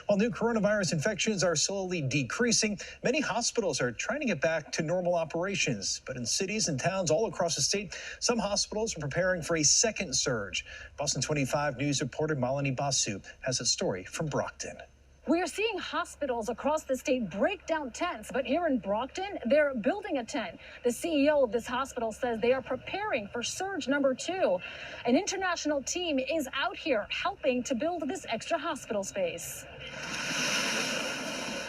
While new coronavirus infections are slowly decreasing, many hospitals are trying to get back to normal operations. But in cities and towns all across the state, some hospitals are preparing for a second surge. Boston 25 News reporter Malini Basu has a story from Brockton. We are seeing hospitals across the state break down tents, but here in Brockton, they're building a tent. The CEO of this hospital says they are preparing for surge number 2. An international team is out here helping to build this extra hospital space.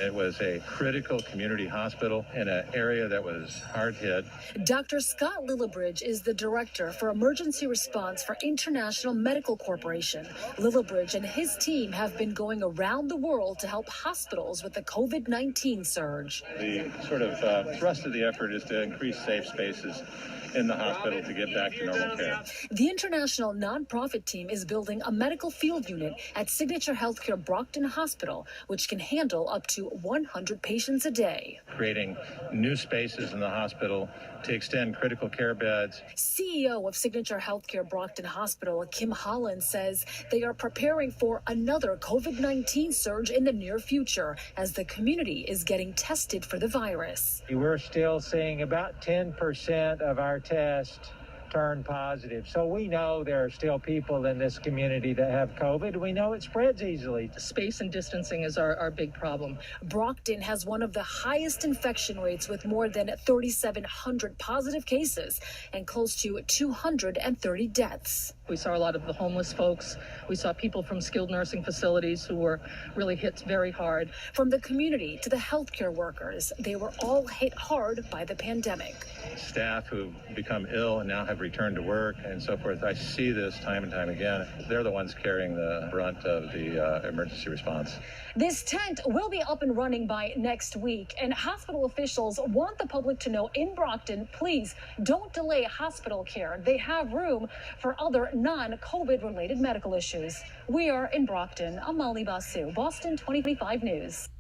It was a critical community hospital in an area that was hard hit. Dr. Scott Lillibridge is the director for emergency response for International Medical Corporation. Lillibridge and his team have been going around the world to help hospitals with the COVID-19 surge. The sort of thrust of the effort is to increase safe spaces in the hospital to get back to normal care. The international nonprofit team is building a medical field unit at Signature Healthcare Brockton Hospital, which can handle up to 100 patients a day. Creating new spaces in the hospital to extend critical care beds. CEO of Signature Healthcare Brockton Hospital, Kim Holland, says they are preparing for another COVID-19 surge in the near future as the community is getting tested for the virus. We're still seeing about 10% of our tests turn positive. So we know there are still people in this community that have COVID. We know it spreads easily. Space and distancing is our big problem. Brockton has one of the highest infection rates with more than 3,700 positive cases and close to 230 deaths. We saw a lot of the homeless folks. We saw people from skilled nursing facilities who were really hit very hard. From the community to the healthcare workers, they were all hit hard by the pandemic. Staff who've become ill and now have returned to work and so forth. I see this time and time again. They're the ones carrying the brunt of the emergency response. This tent will be up and running by next week, and hospital officials want the public to know in Brockton, please don't delay hospital care. They have room for other non-COVID related medical issues. We are in Brockton. I'm Molly Basu, Boston 2025 News.